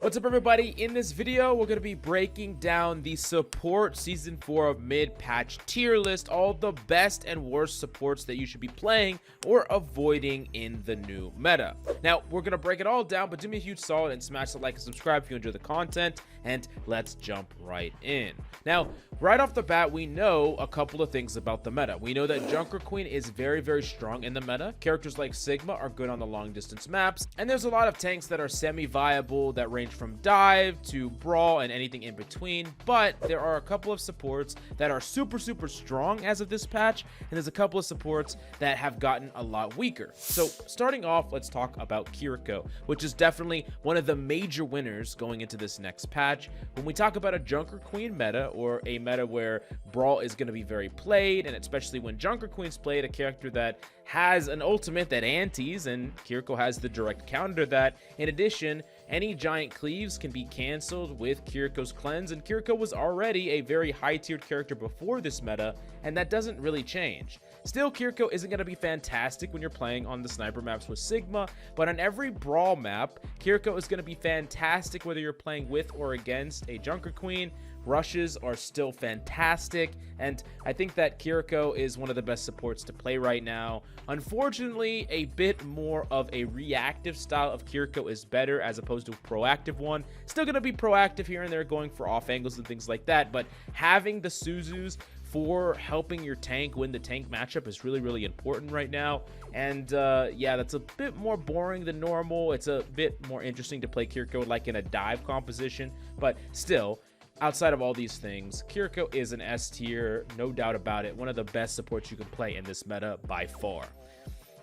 What's up, everybody? In this video, we're going to be breaking down the support season 4 of mid-patch tier list, all the best and worst supports that you should be playing or avoiding in the new meta. Now, we're going to break it all down, but do me a huge solid and smash the like and subscribe if you enjoy the content, and let's jump right in. Now, right off the bat, we know a couple of things about the meta. We know that Junker Queen is very, very strong in the meta. Characters like Sigma are good on the long distance maps, and there's a lot of tanks that are semi-viable that range from dive to brawl and anything in between, but there are a couple of supports that are super strong as of this patch, and there's a couple of supports that have gotten a lot weaker. So starting off, let's talk about Kiriko, which is definitely one of the major winners going into this next patch. When we talk about a Junker Queen meta, or a meta where brawl is going to be very played, and especially when Junker Queen's played, a character that has an ultimate that antis, and Kiriko has the direct counter to that. In addition, any giant cleaves can be canceled with Kiriko's cleanse, and Kiriko was already a very high-tiered character before this meta, and that doesn't really change. Still, Kiriko isn't going to be fantastic when you're playing on the sniper maps with Sigma, but on every brawl map, Kiriko is going to be fantastic whether you're playing with or against a Junker Queen. Rushes are still fantastic, and I think that Kiriko is one of the best supports to play right now. Unfortunately, a bit more of a reactive style of Kiriko is better as opposed to a proactive one. Still going to be proactive here and there, going for off angles and things like that, but having the Suzus for helping your tank win the tank matchup is really important right now. And yeah, that's a bit more boring than normal. It's a bit more interesting to play Kiriko like in a dive composition, but still, outside of all these things, Kiriko is an S tier, no doubt about it. One of the best supports you can play in this meta by far.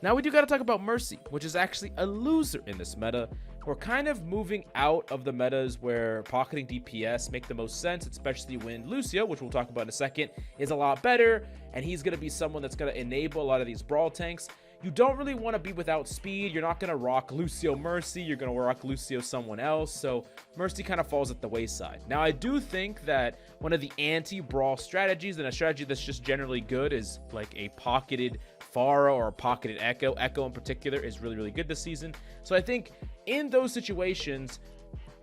Now we do got to talk about Mercy, which is actually a loser in this meta. We're kind of moving out of the metas where pocketing DPS make the most sense, especially when Lucio, which we'll talk about in a second, is a lot better, and he's going to be someone that's going to enable a lot of these brawl tanks. You don't really want to be without speed. You're not going to rock Lucio Mercy. You're going to rock Lucio someone else. So Mercy kind of falls at the wayside. Now, I do think that one of the anti-brawl strategies, and a strategy that's just generally good, is like a pocketed Pharah or a pocketed Echo. Echo in particular is really good this season. So I think in those situations,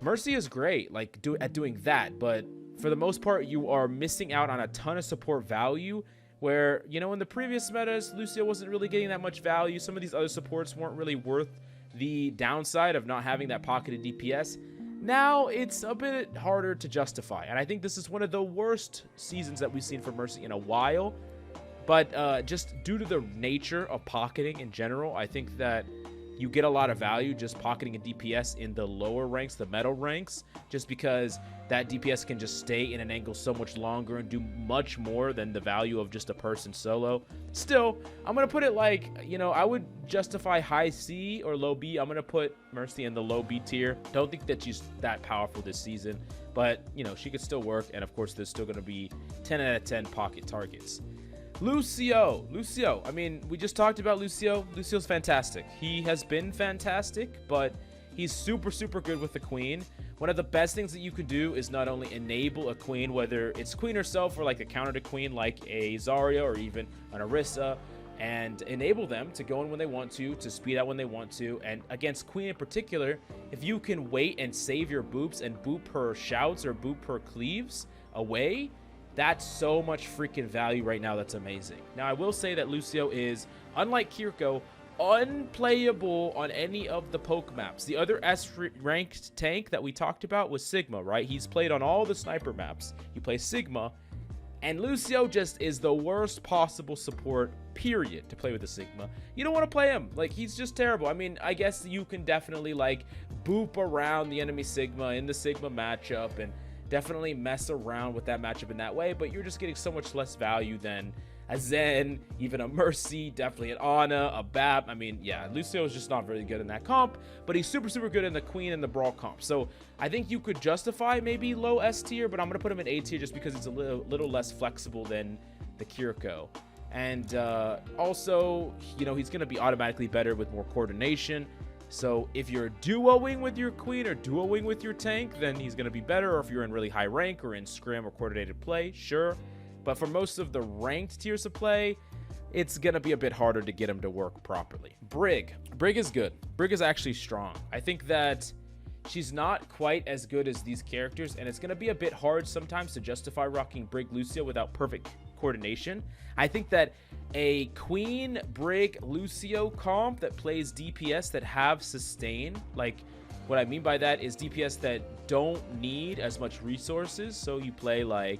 Mercy is great at doing that. But for the most part, you are missing out on a ton of support value, where, you know, in the previous metas, Lucio wasn't really getting that much value. Some of these other supports weren't really worth the downside of not having that pocketed DPS. Now it's a bit harder to justify, and I think this is one of the worst seasons that we've seen for Mercy in a while. But just due to the nature of pocketing in general, I think that you get a lot of value just pocketing a DPS in the lower ranks, the metal ranks, just because that DPS can just stay in an angle so much longer and do much more than the value of just a person solo. Still, I'm going to put it like, you know, I would justify high C or low B. I'm going to put Mercy in the low B tier. Don't think that she's that powerful this season, but, you know, she could still work. And of course, there's still going to be 10 out of 10 pocket targets. Lucio, I mean, we just talked about Lucio. Lucio's fantastic. He has been fantastic, but he's super good with the queen. One of the best things that you can do is not only enable a queen, whether it's queen herself or like a counter to queen like a Zarya or even an Orisa, and enable them to go in when they want to speed out when they want to. And against queen in particular, if you can wait and save your boops and boop her shouts or boop her cleaves away, that's so much freaking value right now. That's amazing. Now, I will say that Lucio is, unlike Kiriko, unplayable on any of the poke maps. The other S-ranked tank that we talked about was Sigma, right? He's played on all the sniper maps. You play Sigma, and Lucio just is the worst possible support, period, to play with the Sigma. You don't want to play him. Like, he's just terrible. I mean, I guess you can definitely, like, boop around the enemy Sigma in the Sigma matchup and definitely mess around with that matchup in that way, but you're just getting so much less value than a Zen, even a Mercy, definitely an Ana, a Bap. I mean, yeah, Lucio is just not very good in that comp, but he's super good in the Queen and the Brawl comp. So I think you could justify maybe low S tier, but I'm going to put him in A tier just because it's a little less flexible than the Kiriko. And also, you know, he's going to be automatically better with more coordination. So if you're duoing with your queen or duoing with your tank, then he's going to be better. Or if you're in really high rank or in scrim or coordinated play, sure. But for most of the ranked tiers of play, it's going to be a bit harder to get him to work properly. Brig is good. Brig is actually strong. I think that she's not quite as good as these characters, and it's going to be a bit hard sometimes to justify rocking Brig Lucio without perfect coordination. I think that a Queen Brig Lucio comp that plays DPS that have sustain, like what I mean by that is DPS that don't need as much resources. So you play like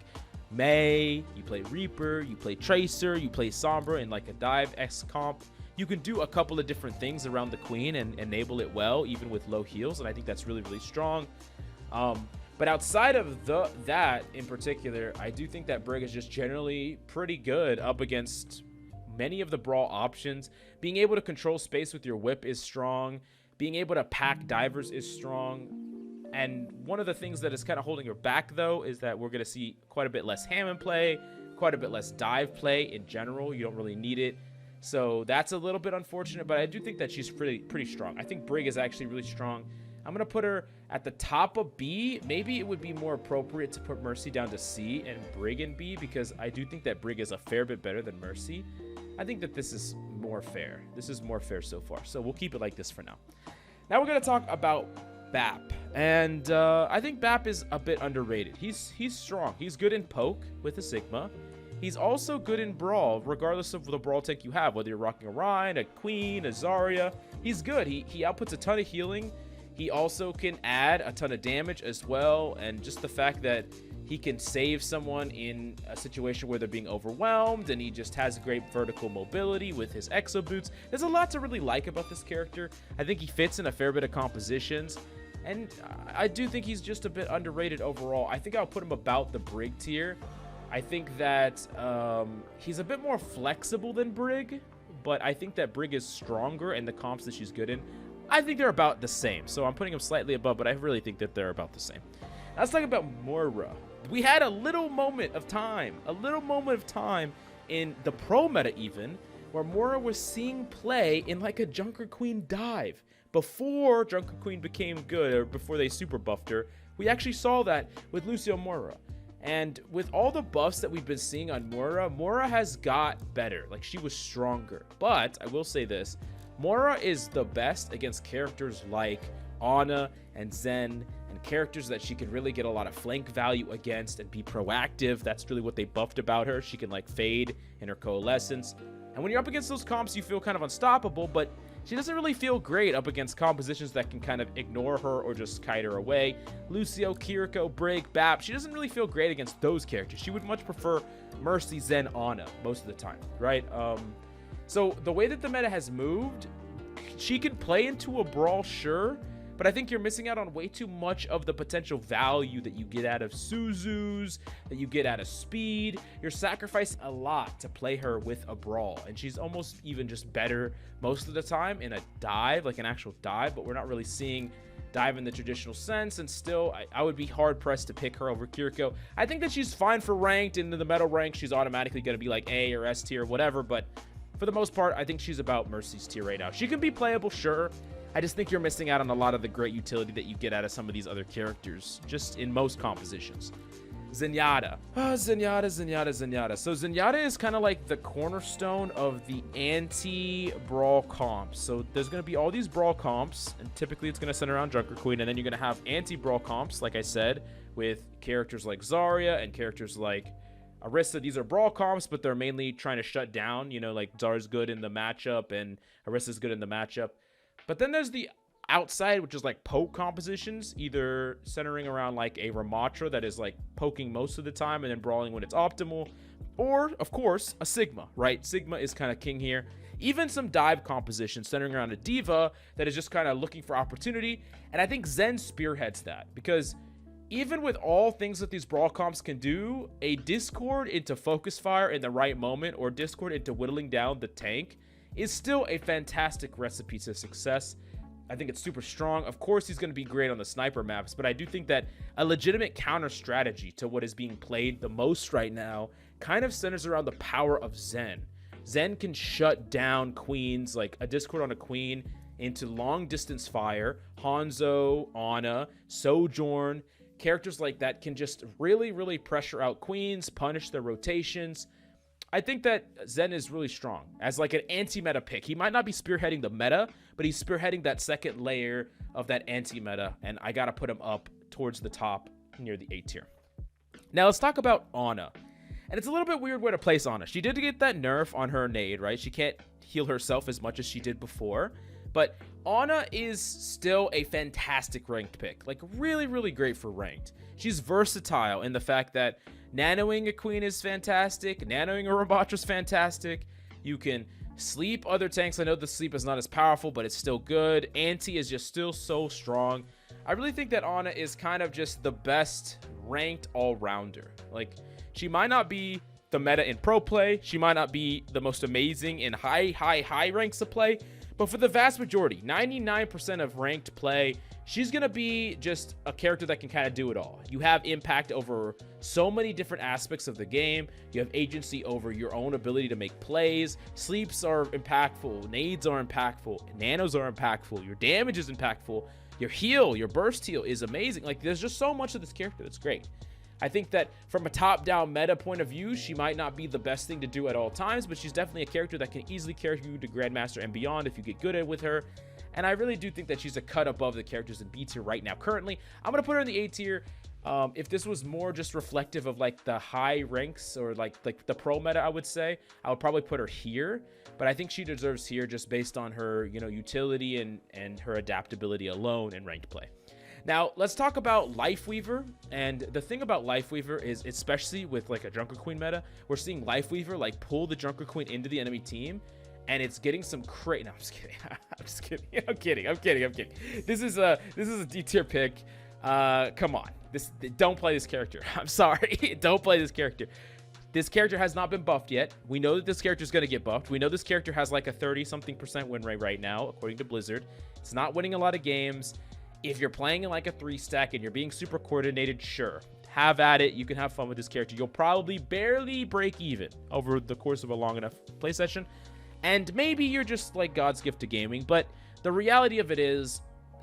Mei, you play Reaper, you play Tracer, you play Sombra in like a dive X comp. You can do a couple of different things around the Queen and enable it well, even with low heals, and I think that's really, really strong. But outside of that in particular, I do think that Brig is just generally pretty good up against many of the brawl options. Being able to control space with your whip is strong. Being able to pack divers is strong. And one of the things that is kind of holding her back, though, is that we're going to see quite a bit less Hammond play, quite a bit less dive play in general. You don't really need it. So that's a little bit unfortunate, but I do think that she's pretty strong. I think Brig is actually really strong. I'm going to put her at the top of B. Maybe it would be more appropriate to put Mercy down to C and Brig in B, because I do think that Brig is a fair bit better than Mercy. I think that this is more fair. This is more fair so far. So we'll keep it like this for now. Now we're going to talk about Bap. And I think Bap is a bit underrated. He's strong. He's good in poke with a Sigma. He's also good in brawl, regardless of the brawl tank you have, whether you're rocking a Rhine, a Queen, a Zarya. He's good. He outputs a ton of healing. He also can add a ton of damage as well, and just the fact that he can save someone in a situation where they're being overwhelmed, and he just has great vertical mobility with his exo boots. There's a lot to really like about this character. I think he fits in a fair bit of compositions, and I do think he's just a bit underrated overall. I think I'll put him about the Brig tier. I think that he's a bit more flexible than Brig, but I think that Brig is stronger in the comps that she's good in. I think they're about the same, so I'm putting him slightly above, but I really think that they're about the same. Now let's talk about Mora. We had a little moment of time in the pro meta even, where Mora was seeing play in like a Junker Queen dive. Before Junker Queen became good, or before they super buffed her, we actually saw that with Lucio Mora. And with all the buffs that we've been seeing on Mora, Mora has got better. Like, she was stronger. But I will say this, Mora is the best against characters like Ana and Zen, and characters that she can really get a lot of flank value against and be proactive. That's really what they buffed about her. She can like fade in her coalescence. And when you're up against those comps, you feel kind of unstoppable, but she doesn't really feel great up against compositions that can kind of ignore her or just kite her away. Lucio, Kiriko, Brig, Bap, she doesn't really feel great against those characters. She would much prefer Mercy, Zen, Ana most of the time, right? So the way that the meta has moved, she can play into a brawl, sure, but I think you're missing out on way too much of the potential value that you get out of Suzu's, that you get out of speed. You're sacrificing a lot to play her with a brawl, and she's almost even just better most of the time in a dive, like an actual dive, but we're not really seeing dive in the traditional sense, and still, I would be hard-pressed to pick her over Kiriko. I think that she's fine for ranked, and in the metal rank, she's automatically going to be like A or S tier, or whatever, but for the most part, I think she's about Mercy's tier right now. She can be playable, sure. I just think you're missing out on a lot of the great utility that you get out of some of these other characters, just in most compositions. Zenyatta. Zenyatta. So Zenyatta is kind of like the cornerstone of the anti-brawl comps. So there's going to be all these brawl comps, and typically it's going to center around Junker Queen, and then you're going to have anti-brawl comps, like I said, with characters like Zarya and characters like Orisa. These are brawl comps, but they're mainly trying to shut down, you know, like Zarya's good in the matchup and Orisa's good in the matchup. But then there's the outside, which is like poke compositions, either centering around like a Ramatra that is like poking most of the time and then brawling when it's optimal, or of course a Sigma, right? Sigma is kind of king here. Even some dive compositions centering around a Diva that is just kind of looking for opportunity, and I think Zen spearheads that, because even with all things that these brawl comps can do, a Discord into focus fire in the right moment, or Discord into whittling down the tank, is still a fantastic recipe to success. I think it's super strong. Of course, he's going to be great on the sniper maps, but I do think that a legitimate counter strategy to what is being played the most right now kind of centers around the power of Zen. Zen can shut down queens, like a Discord on a queen, into long distance fire. Hanzo, Ana, Sojourn, characters like that can just really, really pressure out queens, punish their rotations. I think that Zen is really strong as like an anti-meta pick. He might not be spearheading the meta, but he's spearheading that second layer of that anti-meta, and I gotta put him up towards the top near the A tier. Now let's talk about Ana. And it's a little bit weird where to place Ana. She did get that nerf on her nade, right? She can't heal herself as much as she did before. But Ana is still a fantastic ranked pick. Like, really, really great for ranked. She's versatile in the fact that nanoing a queen is fantastic. Nanoing a Overwatch is fantastic. You can sleep other tanks. I know the sleep is not as powerful, but it's still good. Anti is just still so strong. I really think that Ana is kind of just the best ranked all-rounder. Like, she might not be the meta in pro play. She might not be the most amazing in high ranks of play. But for the vast majority, 99% of ranked play, she's going to be just a character that can kind of do it all. You have impact over so many different aspects of the game. You have agency over your own ability to make plays. Sleeps are impactful. Nades are impactful. Nanos are impactful. Your damage is impactful. Your heal, your burst heal is amazing. Like, there's just so much of this character that's great. I think that from a top-down meta point of view, she might not be the best thing to do at all times, but she's definitely a character that can easily carry you to Grandmaster and beyond if you get good at it with her. And I really do think that she's a cut above the characters in B tier right now. Currently, I'm going to put her in the A tier. If this was more just reflective of like the high ranks or like the pro meta, I would say I would probably put her here. But I think she deserves here just based on her, you know, utility and her adaptability alone in ranked play. Now, let's talk about Lifeweaver. And the thing about Lifeweaver is, especially with like a Junker Queen meta, we're seeing Lifeweaver like pull the Junker Queen into the enemy team. And it's getting some no, I'm just kidding. I'm kidding. This is a D tier pick. Come on. Don't play this character. I'm sorry. Don't play this character. This character has not been buffed yet. We know that this character is going to get buffed. We know this character has like a 30-something% win rate right now, according to Blizzard. It's not winning a lot of games. If you're playing in like a 3-stack and you're being super coordinated, sure, have at it. You can have fun with this character. You'll probably barely break even over the course of a long enough play session. And maybe you're just like God's gift to gaming. But the reality of it is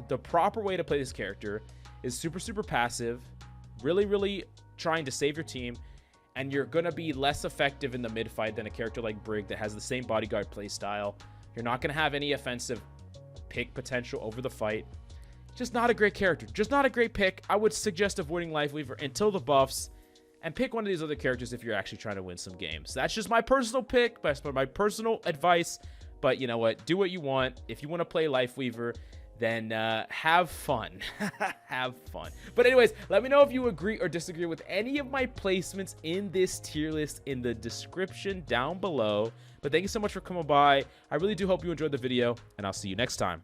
the proper way to play this character is super passive, really trying to save your team. And you're going to be less effective in the mid fight than a character like Brig that has the same bodyguard play style. You're not going to have any offensive pick potential over the fight. Just not a great character. Just not a great pick. I would suggest avoiding Lifeweaver until the buffs and pick one of these other characters if you're actually trying to win some games. That's just my personal pick, that's my personal advice. But you know what? Do what you want. If you want to play Lifeweaver, then have fun. Have fun. But anyways, let me know if you agree or disagree with any of my placements in this tier list in the description down below. But thank you so much for coming by. I really do hope you enjoyed the video, and I'll see you next time.